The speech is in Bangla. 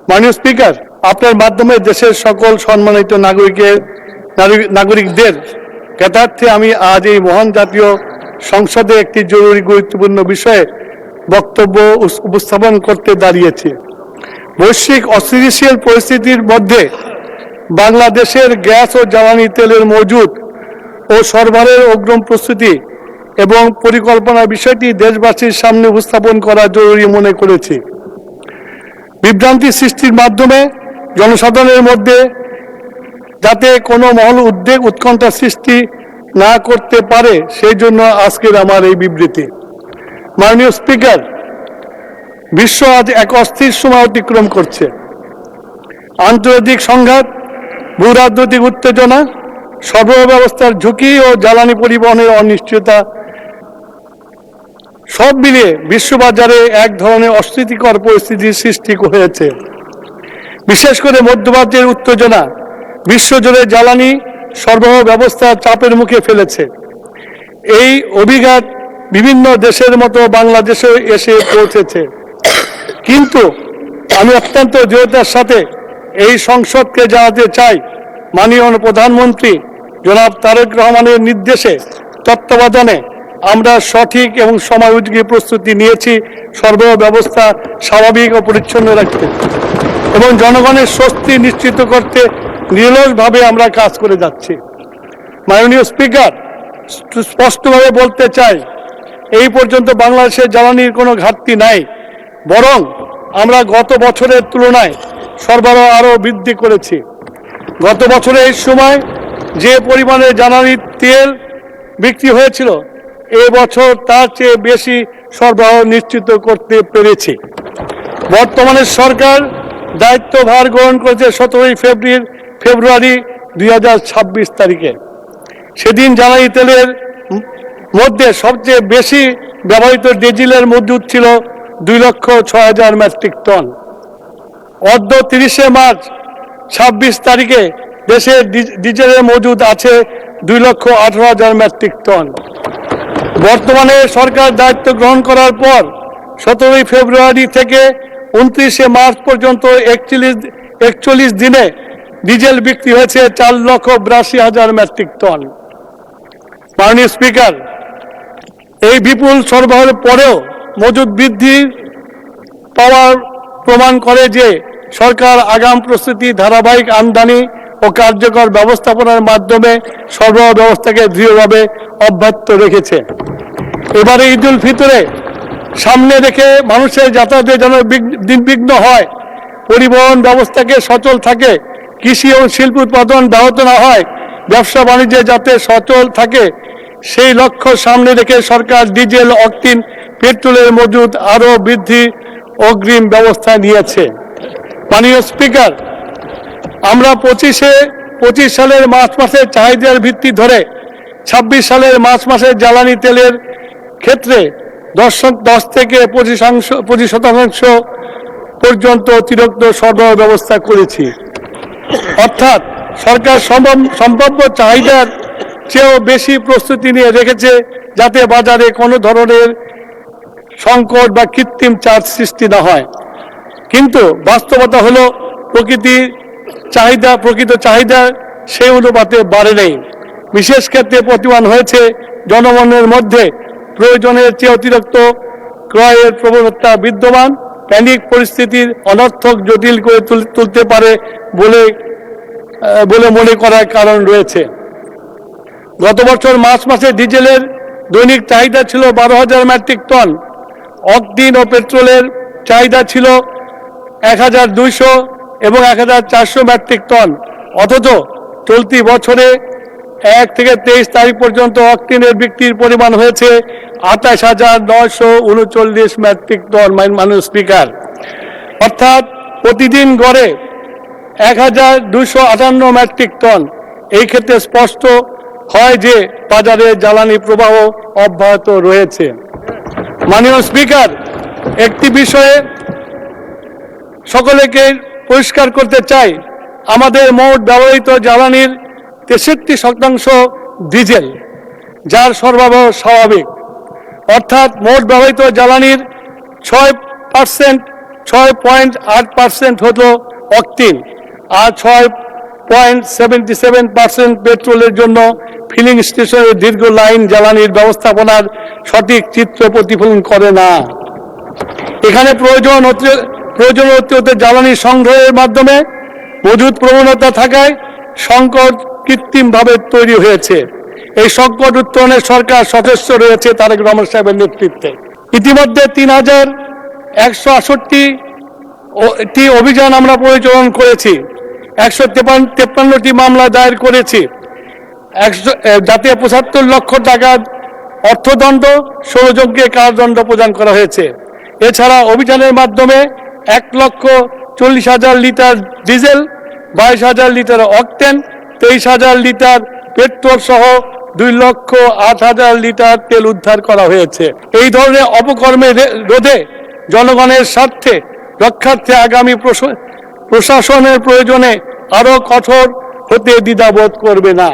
মাননীয় স্পিকার, আপনার মাধ্যমে দেশের সকল সম্মানিত নাগরিকদের জ্ঞাতার্থে আমি আজ এই মহান জাতীয় সংসদে একটি জরুরি গুরুত্বপূর্ণ বিষয়ে বক্তব্য উপস্থাপন করতে দাঁড়িয়েছি। বৈশ্বিক অস্থিতিশীল পরিস্থিতির মধ্যে বাংলাদেশের গ্যাস ও জ্বালানি তেলের মজুদ ও সরবরাহের অগ্রিম প্রস্তুতি এবং পরিকল্পনার বিষয়টি দেশবাসীর সামনে উপস্থাপন করা জরুরি মনে করেছি। বিভ্রান্তি সৃষ্টির মাধ্যমে জনসাধারণের মধ্যে যাতে কোনো মহল উদ্বেগ উৎকণ্ঠা সৃষ্টি না করতে পারে সেই জন্য আজকের আমার এই বিবৃতি। মাননীয় স্পিকার, বিশ্ব আজ এক অস্থির সময় অতিক্রম করছে। আন্তর্জাতিক সংঘাত, ভূরাজনৈতিক উত্তেজনা, সরবরাহ ব্যবস্থার ঝুঁকি ও জ্বালানি পরিবহনের অনিশ্চয়তা সব মিলিয়ে বিশ্ববাজারে এক ধরনের অস্থিতিকর পরিস্থিতির সৃষ্টি হয়েছে। বিশেষ করে মধ্যপ্রাচ্যের উত্তেজনা বিশ্বজুড়ে জ্বালানি সরবরাহ ব্যবস্থা চাপের মুখে ফেলেছে। এই অভিঘাত বিভিন্ন দেশের মতো বাংলাদেশেও এসে পৌঁছেছে। কিন্তু আমি অত্যন্ত দৃঢ়তার সাথে এই সংসদকে জানাতে চাই, মাননীয় প্রধানমন্ত্রী জনাব তারেক রহমানের নির্দেশে তত্ত্বাবধানে আমরা সঠিক এবং সময়োপযোগী প্রস্তুতি নিয়েছি সরবরাহ ব্যবস্থা স্বাভাবিক ও পরিচ্ছন্ন রাখতে এবং জনগণের স্বস্তি নিশ্চিত করতে নিরলসভাবে আমরা কাজ করে যাচ্ছি। মাননীয় স্পিকার, স্পষ্টভাবে বলতে চাই, এই পর্যন্ত বাংলাদেশের জ্বালানির কোনো ঘাটতি নাই, বরং আমরা গত বছরের তুলনায় সরবরাহ আরও বৃদ্ধি করেছি। গত বছরে এই সময় যে পরিমাণে জ্বালানি তেল বিক্রি হয়েছিল, এবছর তার চেয়ে বেশি সরবরাহ নিশ্চিত করতে পেরেছি। বর্তমানে সরকার দায়িত্বভার গ্রহণ করেছে 17 ফেব্রুয়ারি 2026 তারিখে। সেদিন জ্বালানি তেলের মধ্যে সবচেয়ে বেশি ব্যবহৃত ডিজেলের মজুদ ছিল 2,06,000 মেট্রিক টন। অদ্য 30 মার্চ 26 তারিখে দেশে ডিজেলের মজুদ আছে 2,18,000 মেট্রিক টন। বর্তমানে সরকার দায়িত্ব গ্রহণ করার পর 17 ফেব্রুয়ারি থেকে 29 মার্চ পর্যন্ত 41 দিনে ডিজেল বিক্রি হয়েছে 4,82,000 মেট্রিক টন। মাননীয় স্পিকার, এই বিপুল সরবরাহের পরেও মজুদ বৃদ্ধি পাওয়ার প্রমাণ করে যে সরকার আগাম প্রস্তুতি, ধারাবাহিক আমদানি ও কার্যকর ব্যবস্থাপনার মাধ্যমে সরবরাহ ব্যবস্থাকে দৃঢ়ভাবে অব্যাহত রেখেছে। এবারে ঈদ উল ফিতরে সামনে রেখে মানুষের যাতায়াতে যেন নির্বিঘ্ন হয়, পরিবহন ব্যবস্থাকে সচল থাকে, কৃষি ও শিল্প উৎপাদন ব্যাহত না হয়, ব্যবসা বাণিজ্যে যাতে সচল থাকে, সেই লক্ষ্য সামনে রেখে সরকার ডিজেল, অকটেন, পেট্রোলের মজুদ আরও বৃদ্ধি অগ্রিম ব্যবস্থা নিয়েছে। মাননীয় স্পিকার, আমরা 25 সালের মার্চ মাসের চাহিদার ভিত্তি ধরে 26 সালের মার্চ মাসের জ্বালানি তেলের ক্ষেত্রে 10 থেকে 25% পর্যন্ত অতিরিক্ত সরবরাহ ব্যবস্থা করেছি। অর্থাৎ সরকার সম্ভাব্য চাহিদার চেয়েও বেশি প্রস্তুতি নিয়ে রেখেছে যাতে বাজারে কোনো ধরনের সংকট বা কৃত্রিম চাপ সৃষ্টি না হয়। কিন্তু বাস্তবতা হলো প্রকৃত চাহিদা সেই অনুপাতে বাড়ে নেই। বিশেষ ক্ষেত্রে প্রতিমান হয়েছে জনগণের মধ্যে প্রয়োজনের চেয়ে অতিরিক্ত ক্রয়ের প্রবণতা বিদ্যমান, প্যানিক পরিস্থিতির অনর্থক জটিল করে তুলতে পারে বলে মনে করার কারণ রয়েছে। গত বছর মার্চ মাসে ডিজেলের দৈনিক চাহিদা ছিল 12,000 মেট্রিক টন, অকটেন ও পেট্রোলের চাহিদা ছিল 1,200 এবং 1,400 মেট্রিক টন। অথচ চলতি বছরে 1 থেকে 23 তারিখ পর্যন্ত অকটেনের বিক্রির পরিমাণ হয়েছে 28,939 মেট্রিক টন। মাননীয় স্পিকার, অর্থাৎ প্রতিদিন গড়ে 1,258 মেট্রিক টন। এই ক্ষেত্রে স্পষ্ট হয় যে বাজারে জ্বালানি প্রবাহ অব্যাহত রয়েছে। মাননীয় স্পিকার, একটি বিষয়ে সকলকে পরিষ্কার করতে চাই, আমাদের মোট ব্যবহৃত জ্বালানির 63% ডিজেল, যার সরবরাহ স্বাভাবিক। অর্থাৎ মোট ব্যবহৃত জ্বালানির 6% 6.8% হলো অকটেন আর 6.77% পেট্রোলের জন্য ফিলিং স্টেশনের দীর্ঘ লাইন জ্বালানির ব্যবস্থাপনার সঠিক চিত্র প্রতিফলন করে না। এখানে প্রয়োজন হতে জ্বালানি সংগ্রহের মাধ্যমে মজুদ প্রবণতা থাকায় সংকট কৃত্রিমভাবে তৈরি হয়েছে। এই সংকট উত্তরণে সরকার সচেষ্ট রয়েছে তারেক রহমান সাহেবের নেতৃত্বে। ইতিমধ্যে ৩,১৬৮টি অভিযান আমরা পরিচালনা করেছি, ১53টি মামলা দায়ের করেছি, যাতে ৭৫ লক্ষ টাকা অর্থদণ্ড, ১৬ জনকে কারাদণ্ড প্রদান করা হয়েছে। এছাড়া অভিযানের মাধ্যমে ১,৪০,০০০ litre diesel, ২২,০০০ litre octane, ২৩,০০০ litre petrol সহ 2,08,০০০ লিটার তেল উদ্ধার করা হয়েছে। এই ধরনের অপকর্মে রোধে জনগণের স্বার্থে রক্ষার্থে আগামী প্রশাসনের প্রয়োজনে আরো কঠোর হতে দ্বিধাবোধ করবে না।